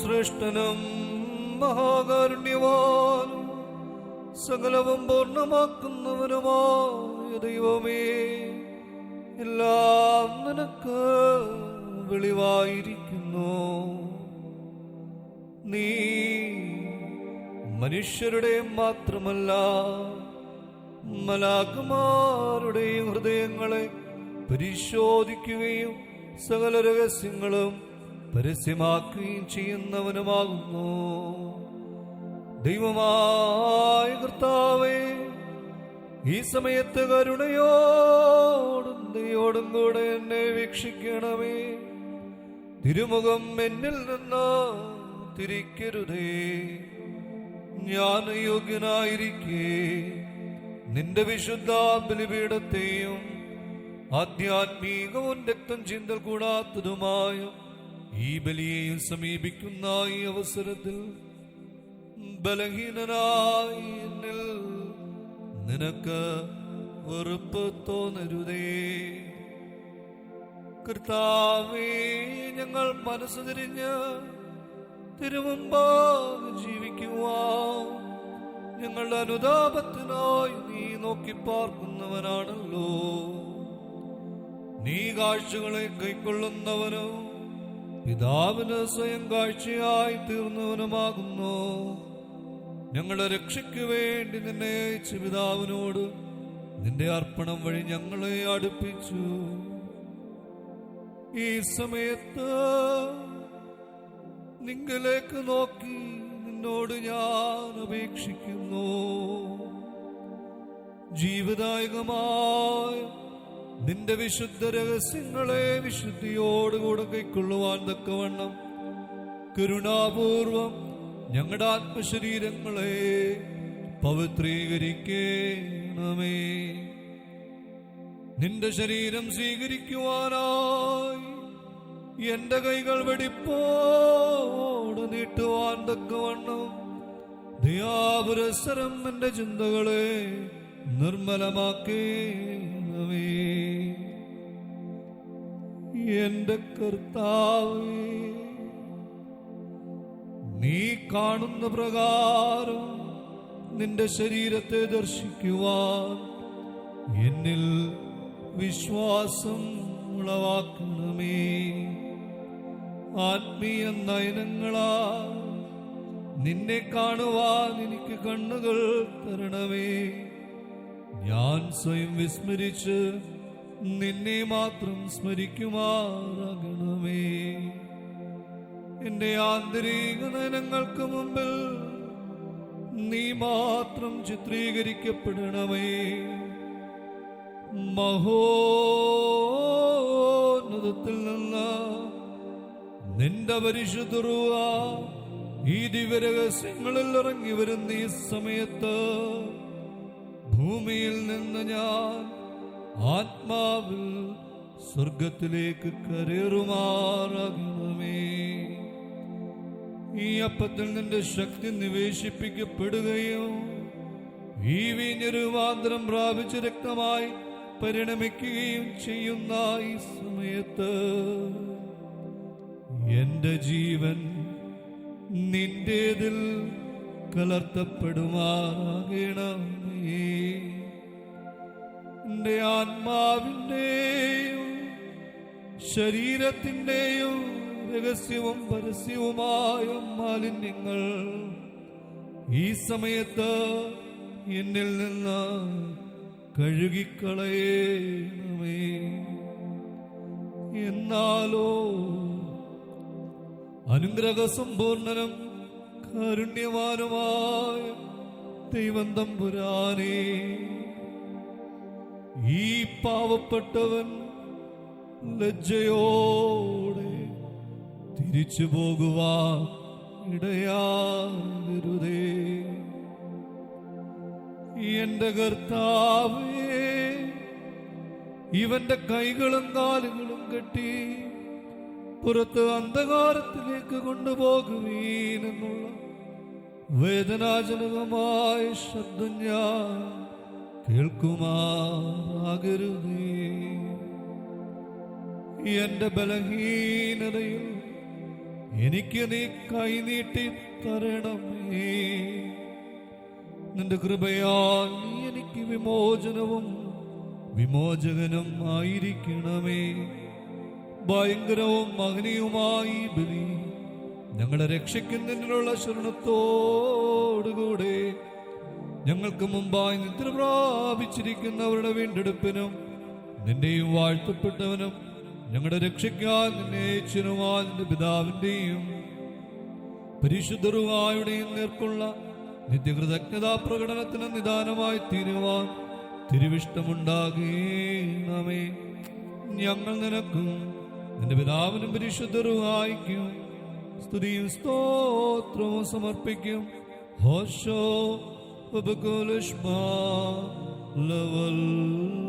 ശ്രേഷ്ഠനും മഹാകാരുണ്യവാനും സകലവും പൂർണ്ണമാക്കുന്നവനുമായ ദൈവമേ, എല്ലാം നിനക്ക് വെളിവായിരിക്കുന്നു. നീ മനുഷ്യരുടെ മാത്രമല്ല, മലാക്കുമാരുടെയും ഹൃദയങ്ങളെ പരിശോധിക്കുകയും സകല രഹസ്യങ്ങളും പരസ്യമാക്കുകയും ചെയ്യുന്നവനുമാകുന്നു. ദൈവമായ കർത്താവേ, ഈ സമയത്ത് കരുണയോടും ദയോടും കൂടെ എന്നെ വീക്ഷിക്കണമേ. തിരുമുഖം എന്നിൽ നിന്ന് തിരിക്കരുതേ. ഞാൻ യോഗ്യനായിരിക്കെ നിന്റെ വിശുദ്ധ ബലിപീഠത്തെയും ആധ്യാത്മികവും രക്തം ചിന്തൽ കൂടാത്തതുമായ ഈ ബലിയെയും സമീപിക്കുന്ന ഈ അവസരത്തിൽ ബലഹീനനായി എന്നിൽ നിനക്ക് വെറുപ്പ് തോന്നരുതേ. കർത്താവേ, ഞങ്ങൾ മനസ്സ് തിരിഞ്ഞ് തിരുമുമ്പാകെ ജീവിക്കുവാൻ ഞങ്ങളുടെ അനുതാപത്തിനായി നീ നോക്കി പാർക്കുന്നവനാണല്ലോ. നീ കാഴ്ചകളെ കൈക്കൊള്ളുന്നവനോ പിതാവിന് സ്വയം കാഴ്ചയായി തീർന്നവനുമാകുന്നു. ഞങ്ങളുടെ രക്ഷയ്ക്ക് വേണ്ടി നിന്നെ അയച്ച പിതാവിനോട് നിന്റെ അർപ്പണം വഴി ഞങ്ങളെ അടുപ്പിച്ചു. ഈ സമയത്ത് നിങ്ങളിലേക്ക് നോക്കി നിന്നോട് ഞാൻ അപേക്ഷിക്കുന്നു. ജീവദായകമായ നിന്റെ വിശുദ്ധ രഹസ്യങ്ങളെ വിശുദ്ധിയോടുകൂടെ കൈക്കൊള്ളുവാൻ തക്കവണ്ണം കരുണാപൂർവം ഞങ്ങളുടെ ആത്മശരീരങ്ങളെ പവിത്രീകരിക്കണമേ. നിന്റെ ശരീരം സ്വീകരിക്കുവാനായി എന്റെ കൈകൾ വെടിപ്പോട് നീട്ടുവാൻ തക്കവണ്ണം ദയാപുരസ്സരം എന്റെ ചിന്തകളെ നിർമ്മലമാക്കണമേ. എന്റെ കർത്താവേ, നീ കാണുന്ന പ്രകാരം നിന്റെ ശരീരത്തെ ദർശിക്കുവാൻ എന്നിൽ വിശ്വാസം ഉളവാക്കണമേ. ആത്മീയ നയനങ്ങളാ നിന്നെ കാണുവാൻ എനിക്ക് കണ്ണുകൾ തരണമേ. ഞാൻ സ്വയം വിസ്മരിച്ച് നിന്നെ മാത്രം സ്മരിക്കുമാറാകണമേ. എന്റെ ആന്തരിക നയനങ്ങൾക്ക് മുമ്പിൽ നീ മാത്രം ചിത്രീകരിക്കപ്പെടണമേ. മഹോന്നതത്തിൽ നിന്ന് നിന്റെ പരിശുദ്ധ റൂഹ ഈ ദിവ്യരഹസ്യങ്ങളിൽ ഇറങ്ങി വരുന്ന ഈ സമയത്ത് ഭൂമിയിൽ നിന്ന് ഞാൻ ആത്മാവിൽ സ്വർഗത്തിലേക്ക് കരേറുമാറാകണമേ. ഈ അപ്പത്തിൽ നിന്റെ ശക്തി നിവേശിപ്പിക്കപ്പെടുകയും ഈ വീഞ്ഞ് രൂപാന്തരം പ്രാപിച്ച രക്തമായി പരിണമിക്കുകയും ചെയ്യുന്ന ഈ സമയത്ത് എന്റെ ജീവൻ നിന്റേതിൽ കലർത്തപ്പെടുമാറാകണമേ. എന്റെ ആത്മാവിന്റെയും ശരീരത്തിന്റെയും രഹസ്യവും പരസ്യവുമായ മാലിന്യങ്ങൾ ഈ സമയത്ത് എന്നിൽ നിന്ന് കഴുകിക്കളയണമേ. എന്നാലോ അനുഗ്രഹസമ്പൂർണനും കാരുണ്യവാനുമായ ദൈവം തമ്പുരാനേ, ഈ പാവപ്പെട്ടവൻ ലജ്ജയോടെ തിരിച്ചു പോകുവാൻ ഇടയാകരുതേ. എന്റെ കർത്താവേ, ഇവന്റെ കൈകളും കാലുകളും കെട്ടി പുറത്ത് അന്ധകാരത്തിലേക്ക് കൊണ്ടുപോകുവീനെന്നുള്ള വേദനാജനകമായ ശബ്ദം ഞാൻ കേൾക്കുമാറാകരുതേ. എന്റെ ബലഹീനതയിൽ എനിക്ക് നീ കൈനീട്ടി തരണമേ. നിന്റെ കൃപയാൽ നീ എനിക്ക് വിമോചനവും വിമോചകനും ആയിരിക്കണമേ. ഭയങ്കരവും മഹനീയവുമായി ബലി ഞങ്ങളെ രക്ഷിക്കുന്നതിനുള്ള ശരണത്തോടുകൂടെ ഞങ്ങൾക്ക് മുമ്പായി നിദ്ര പ്രാപിച്ചിരിക്കുന്നവരുടെ വീണ്ടെടുപ്പിനും നിന്റെയും വാഴ്ത്തപ്പെട്ടവനും ഞങ്ങളുടെ രക്ഷയ്ക്കാൻ നിന്നെ അയച്ചനുമായ നിന്റെ പിതാവിന്റെയും പരിശുദ്ധരുവായുടെയും നേർക്കുള്ള നിത്യകൃതജ്ഞതാ പ്രകടനത്തിന് നിദാനമായി തീരുവാൻ തിരുവിഷ്ടമുണ്ടാകണമേ. ഞങ്ങൾ നിനക്കും നിന്റെ പിതാവിനും പരിശുദ്ധരുവായിക്കും സ്തുതിയും സ്തോത്രവും സമർപ്പിക്കും. ഹോശോ ലവൽ